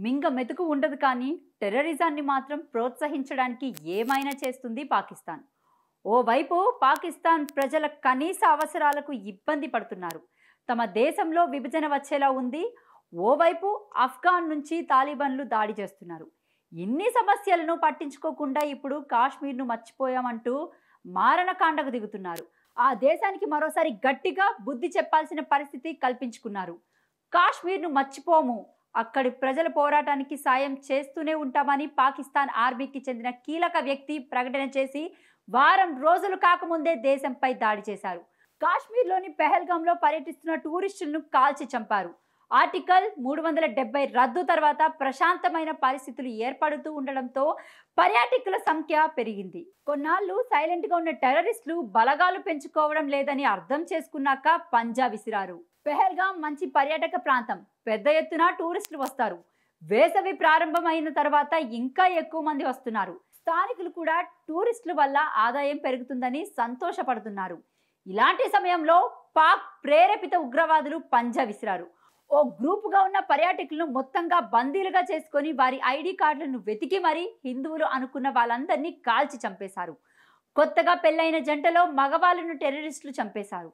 మింగ మెతుకు ఉండదు కానీ టెర్రరిజాన్ని మాత్రం ప్రోత్సహించడానికి ఏమైనా చేస్తుంది పాకిస్తాన్. ఓవైపు పాకిస్తాన్ ప్రజల కనీస అవసరాలకు ఇబ్బంది పడుతున్నారు. తమ దేశంలో విభజన వచ్చేలా ఉంది. ఓవైపు ఆఫ్ఘాన్ నుంచి తాలిబాన్లు దాడి చేస్తున్నారు. ఇన్ని సమస్యలను పట్టించుకోకుండా ఇప్పుడు కాశ్మీర్ను మర్చిపోయామంటూ మారణకాండకు దిగుతున్నారు. ఆ దేశానికి మరోసారి గట్టిగా బుద్ధి చెప్పాల్సిన పరిస్థితి కల్పించుకున్నారు. కాశ్మీర్ను మర్చిపోము, అక్కడి ప్రజల పోరాటానికి సాయం చేస్తూనే ఉంటామని పాకిస్తాన్ ఆర్మీకి చెందిన కీలక వ్యక్తి ప్రకటన చేసి వారం రోజులు కాకముందే దేశంపై దాడి చేశారు. కాశ్మీర్లోని పెహల్గాంలో పర్యటిస్తున్న టూరిస్టులను కాల్చి చంపారు. ఆర్టికల్ 370 రద్దు తర్వాత ప్రశాంతమైన పరిస్థితులు ఏర్పడుతూ ఉండడంతో పర్యాటకుల సంఖ్య పెరిగింది. కొన్నాళ్ళు సైలెంట్గా ఉన్న టెర్రరిస్టులు బలగాలు పెంచుకోవడం లేదని అర్థం చేసుకున్నాక పంజా విసిరారు. పెహల్గాం మంచి పర్యాటక ప్రాంతం, పెద్ద ఎత్తున టూరిస్టులు వస్తారు. వేసవి ప్రారంభమైన తర్వాత ఇంకా ఎక్కువ మంది వస్తున్నారు. స్థానికులు కూడా టూరిస్టుల వల్ల ఆదాయం పెరుగుతుందని సంతోషపడుతున్నారు. ఇలాంటి సమయంలో పాక్ ప్రేరేపిత ఉగ్రవాదులు పంజా విసిరారు. ఓ గ్రూపుగా ఉన్న పర్యాటకులను మొత్తంగా బందీలుగా చేసుకొని వారి ఐడి కార్డులను వెతికి మరీ హిందువులు అనుకున్న వాళ్ళందరినీ కాల్చి చంపేశారు. కొత్తగా పెళ్లైన జంటలో మగవాళ్ళను టెర్రరిస్టులు చంపేశారు.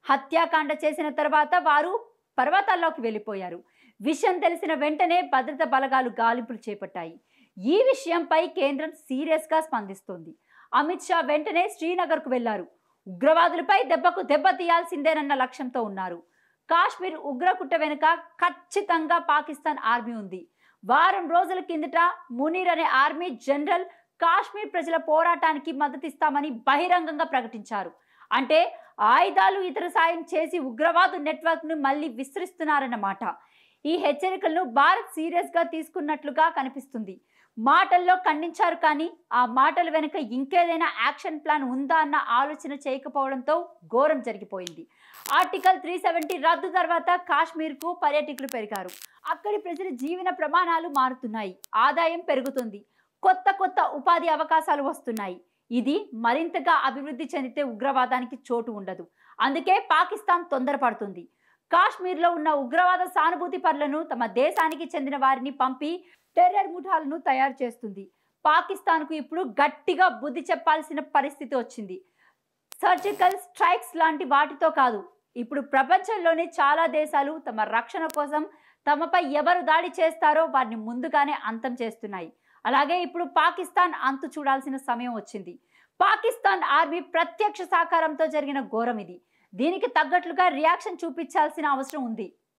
హత్యాకాండ చేసిన తర్వాత వారు పర్వతాల్లోకి వెళ్ళిపోయారు. విషయం తెలిసిన వెంటనే భద్రతా బలగాలు గాలింపులు చేపట్టాయి. ఈ విషయంపై కేంద్రం సీరియస్గా స్పందిస్తోంది. అమిత్ షా వెంటనే శ్రీనగర్కు వెళ్లారు. ఉగ్రవాదులపై దెబ్బకు దెబ్బ తీయాల్సిందేనన్న లక్ష్యంతో ఉన్నారు. కాశ్మీర్ ఉగ్రకుట్ర వెనుక ఖచ్చితంగా పాకిస్తాన్ ఆర్మీ ఉంది. వారం రోజుల కిందట మునీర్ అనే ఆర్మీ జనరల్ కాశ్మీర్ ప్రజల పోరాటానికి మద్దతిస్తామని బహిరంగంగా ప్రకటించారు. అంటే ఆయుధాలు ఇతర సాయం చేసి ఉగ్రవాదు నెట్వర్క్ను మళ్ళీ విస్తరిస్తున్నారన్నమాట. ఈ హెచ్చరికలను భారత్ సీరియస్గా తీసుకున్నట్లుగా కనిపిస్తుంది. మాటల్లో ఖండించారు కానీ ఆ మాటల వెనుక ఇంకేదైనా యాక్షన్ ప్లాన్ ఉందా అన్న ఆలోచన చేయకపోవడంతో ఘోరం జరిగిపోయింది. ఆర్టికల్ 370 రద్దు తర్వాత కాశ్మీర్కు పర్యాటకులు పెరిగారు. అక్కడి ప్రజల జీవన ప్రమాణాలు మారుతున్నాయి. ఆదాయం పెరుగుతుంది. కొత్త ఉపాధి అవకాశాలు వస్తున్నాయి. ఇది మరింతగా అభివృద్ధి చెందితే ఉగ్రవాదానికి చోటు ఉండదు. అందుకే పాకిస్తాన్ తొందరపడుతుంది. కాశ్మీర్లో ఉన్న ఉగ్రవాద సానుభూతి పరులను తమ దేశానికి చెందిన వారిని పంపి టెర్రర్ ముఠాలను తయారు చేస్తుంది. పాకిస్తాన్కు ఇప్పుడు గట్టిగా బుద్ధి చెప్పాల్సిన పరిస్థితి వచ్చింది. సర్జికల్ స్ట్రైక్స్ లాంటి వాటితో కాదు, ఇప్పుడు ప్రపంచంలోనే చాలా దేశాలు తమ రక్షణ కోసం తమపై ఎవరు దాడి చేస్తారో వారిని ముందుగానే అంతం చేస్తున్నాయి. అలాగే ఇప్పుడు పాకిస్తాన్ అంతు చూడాల్సిన సమయం వచ్చింది. పాకిస్తాన్ ఆర్మీ ప్రత్యక్ష సహకారంతో జరిగిన ఘోరం ఇది. దీనికి తగ్గట్లుగా రియాక్షన్ చూపించాల్సిన అవసరం ఉంది.